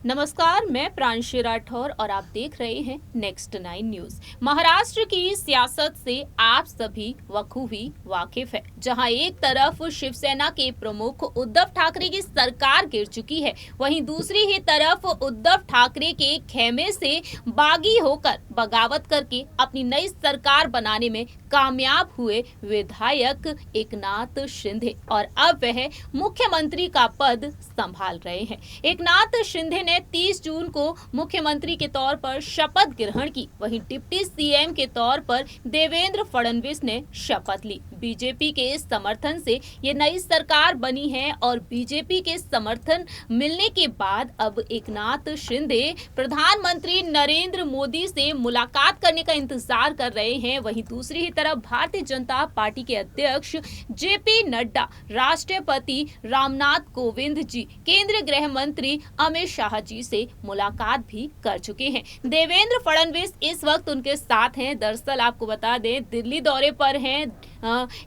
नमस्कार, मैं प्रांशी राठौर और आप देख रहे हैं नेक्स्ट 9 न्यूज। महाराष्ट्र की सियासत से आप सभी बखूबी वाकिफ है, जहां एक तरफ शिवसेना के प्रमुख उद्धव ठाकरे की सरकार गिर चुकी है, वहीं दूसरी ही तरफ उद्धव ठाकरे के खेमे से बागी होकर बगावत करके अपनी नई सरकार बनाने में कामयाब हुए विधायक एकनाथ शिंदे और अब वह मुख्यमंत्री का पद संभाल रहे हैं। एकनाथ शिंदे ने 30 जून को मुख्यमंत्री के तौर पर शपथ ग्रहण की, वहीं डिप्टी सीएम के तौर पर देवेंद्र फडणवीस ने शपथ ली। बीजेपी के समर्थन से ये नई सरकार बनी है और बीजेपी के समर्थन मिलने के बाद अब एकनाथ शिंदे प्रधानमंत्री नरेंद्र मोदी से मुलाकात करने का इंतजार कर रहे हैं। वहीं दूसरी ही तरफ भारतीय जनता पार्टी के अध्यक्ष जेपी नड्डा, राष्ट्रपति रामनाथ कोविंद जी, केंद्रीय गृह मंत्री अमित शाह जी से मुलाकात भी कर चुके हैं। देवेंद्र फडणवीस इस वक्त उनके साथ हैं। दरअसल आपको बता दें, दिल्ली दौरे पर हैं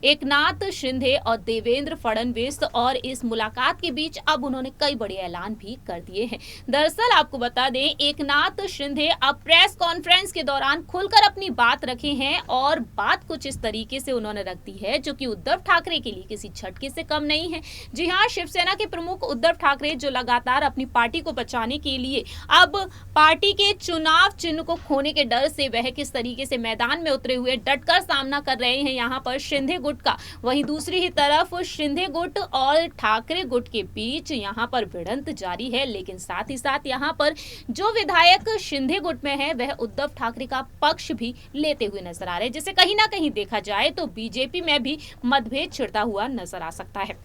एकनाथ शिंदे और देवेंद्र फडणवीस, और इस मुलाकात के बीच अब उन्होंने कई बड़े ऐलान भी कर दिए हैं। दरअसल आपको बता दें, एकनाथ शिंदे अब प्रेस कॉन्फ्रेंस के दौरान खुलकर अपनी बात रखे हैं और बात कुछ इस तरीके से उन्होंने रख दी है जो कि उद्धव ठाकरे के लिए किसी झटके से कम नहीं है। जी हां, शिवसेना के प्रमुख उद्धव ठाकरे जो लगातार अपनी पार्टी को बचाने के लिए अब पार्टी के चुनाव चिन्ह को खोने के डर से वह किस तरीके से मैदान में उतरे हुए डटकर सामना कर रहे हैं यहाँ पर शिंदे गुट का। वहीं दूसरी ही तरफ शिंदे गुट और ठाकरे गुट के बीच यहाँ पर भिड़ंत जारी है, लेकिन साथ ही साथ यहाँ पर जो विधायक शिंदे गुट में है वह उद्धव ठाकरे का पक्ष भी लेते हुए नजर आ रहे हैं, जिसे कहीं ना कहीं देखा जाए तो बीजेपी में भी मतभेद छिड़ता हुआ नजर आ सकता है।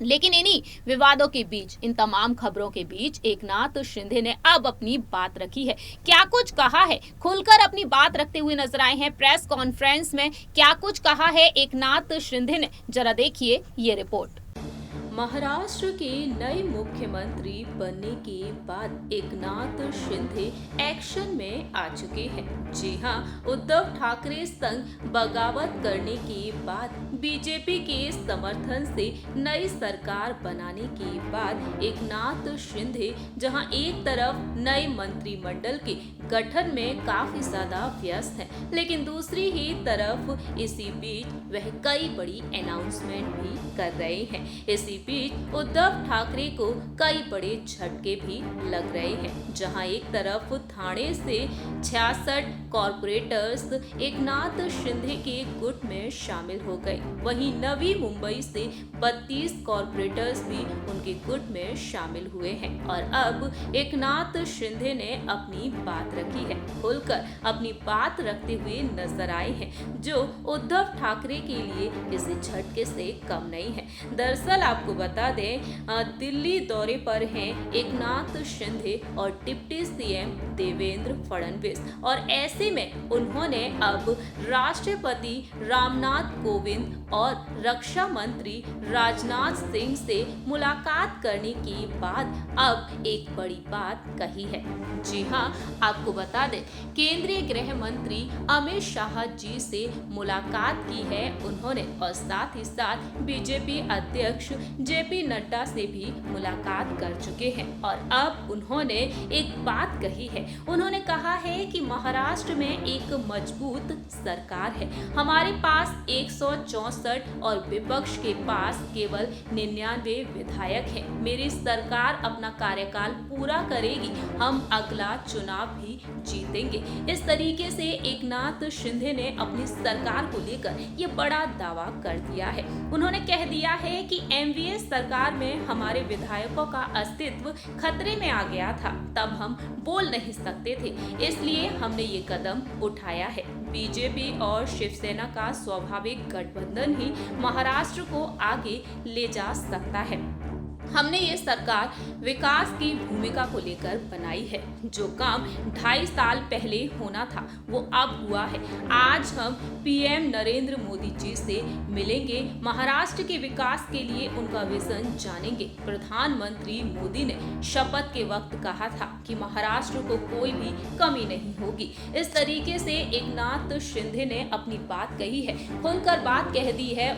लेकिन इन्हीं विवादों के बीच, इन तमाम खबरों के बीच एकनाथ शिंदे ने अब अपनी बात रखी है। क्या कुछ कहा है, खुलकर अपनी बात रखते हुए नजर आए हैं प्रेस कॉन्फ्रेंस में। क्या कुछ कहा है एकनाथ शिंदे ने, जरा देखिए ये रिपोर्ट। महाराष्ट्र के नए मुख्यमंत्री बनने के बाद एकनाथ शिंदे एक्शन में आ चुके हैं। जी हां, उद्धव ठाकरे संग बगावत करने के बाद बीजेपी के समर्थन से नई सरकार बनाने के बाद एकनाथ शिंदे जहां एक तरफ नए मंत्रिमंडल के गठन में काफी ज्यादा व्यस्त हैं, लेकिन दूसरी ही तरफ इसी बीच वह कई बड़ी अनाउंसमेंट भी कर रहे हैं। इसी बीच उद्धव ठाकरे को कई बड़े झटके भी लग रहे हैं, जहां एक तरफ थाने से 66 कॉर्पोरेटर्स एकनाथ शिंदे के गुट में शामिल हो गए, वहीं नवी मुंबई से 32 कॉर्पोरेटर्स भी उनके गुट में शामिल हुए हैं। और अब एकनाथ शिंदे ने अपनी बात रखी है, खुलकर अपनी बात रखते हुए नजर आए हैं, जो उद्धव ठाकरे के लिए किसी झटके से कम नहीं है। दरअसल आपको बता दें, दिल्ली दौरे पर हैं एकनाथ शिंदे और डिप्टी सीएम देवेंद्र फडणवीस, और ऐसे में उन्होंने अब राष्ट्रपति रामनाथ कोविंद और रक्षा मंत्री राजनाथ सिंह से मुलाकात करने के बाद अब एक बड़ी बात कही है। जी हां, आपको बता दें, केंद्रीय गृह मंत्री अमित शाह जी से मुलाकात की है उन्होंने, और साथ ही साथ बीजेपी अध्यक्ष जेपी नड्डा से भी मुलाकात कर चुके हैं। और अब उन्होंने एक बात कही है, उन्होंने कहा है कि महाराष्ट्र में एक मजबूत सरकार है, हमारे पास 164 और विपक्ष के पास केवल 99 विधायक हैं। मेरी सरकार अपना कार्यकाल पूरा करेगी, हम अगला चुनाव भी जीतेंगे। इस तरीके से एकनाथ शिंदे ने अपनी सरकार को लेकर ये बड़ा दावा कर दिया है। उन्होंने कह दिया है कि एमवीएस सरकार में हमारे विधायकों का अस्तित्व खतरे में आ गया था, तब हम बोल नहीं सकते थे, इसलिए हमने ये कदम उठाया है। बीजेपी और शिवसेना का स्वाभाविक गठबंधन ही महाराष्ट्र को आगे ले जा सकता है। हमने ये सरकार विकास की भूमिका को लेकर बनाई है, जो काम 2.5 साल पहले होना था वो अब हुआ है। आज हम पीएम नरेंद्र मोदी जी से मिलेंगे, महाराष्ट्र के विकास के लिए उनका विजन जानेंगे। प्रधानमंत्री मोदी ने शपथ के वक्त कहा था कि महाराष्ट्र को कोई भी कमी नहीं होगी। इस तरीके से एकनाथ शिंदे ने अपनी बात कही है, खुलकर बात कह दी है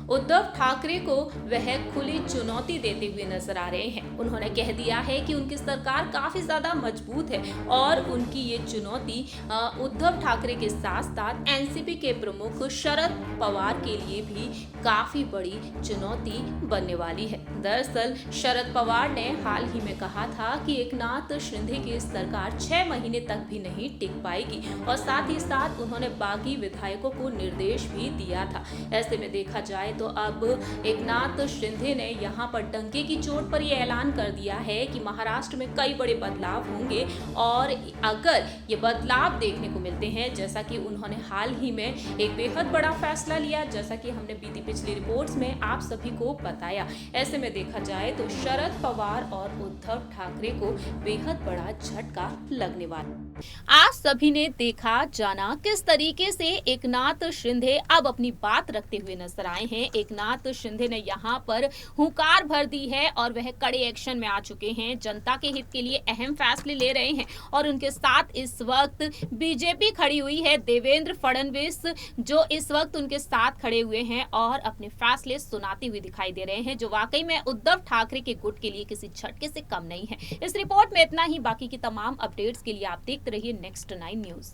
उद्धव ठाकरे को वह खुली चुनौती देते हुए नजर आ रहे हैं। उन्होंने कह दिया है कि उनकी सरकार काफी ज्यादा मजबूत है और उनकी ये चुनौती उद्धव ठाकरे के साथ साथ एनसीपी के प्रमुख शरद पवार के लिए भी काफी बड़ी चुनौती बनने वाली है। दरअसल शरद पवार ने हाल ही में कहा था कि एकनाथ शिंदे की सरकार 6 महीने तक भी नहीं टिक पाएगी और साथ ही साथ उन्होंने बागी विधायकों को निर्देश भी दिया था। ऐसे में देखा जाए तो अब एकनाथ शिंदे ने यहाँ पर डंके की चोट पर यह ऐलान कर दिया है कि महाराष्ट्र में कई बड़े बदलाव होंगे और अगर ये बदलाव देखने को मिलते हैं, जैसा कि उन्होंने हाल ही में एक बेहद बड़ा फैसला लिया, जैसा कि हमने बीती पिछली रिपोर्ट्स में आप सभी को बताया। ऐसे में देखा जाए तो शरद पवार और उद्धव ठाकरे को बेहद बड़ा झटका लगने वाला। आप सभी ने देखा जाना किस तरीके से एकनाथ शिंदे अब अपनी बात रखते हुए नजर आए हैं। एकनाथ शिंदे ने यहाँ पर हुंकार भर दी है और वह कड़े एक्शन में आ चुके हैं। जनता के हित के लिए अहम फैसले ले रहे हैं और उनके साथ इस वक्त बीजेपी खड़ी हुई है। देवेंद्र फडणवीस जो इस वक्त उनके साथ खड़े हुए हैं और अपने फैसले सुनाते हुए दिखाई दे रहे हैं, जो वाकई में उद्धव ठाकरे के गुट के लिए किसी झटके से कम नहीं है। इस रिपोर्ट में इतना ही। बाकी की तमाम अपडेट्स के लिए आप देखते रहिए नेक्स्ट 9 न्यूज।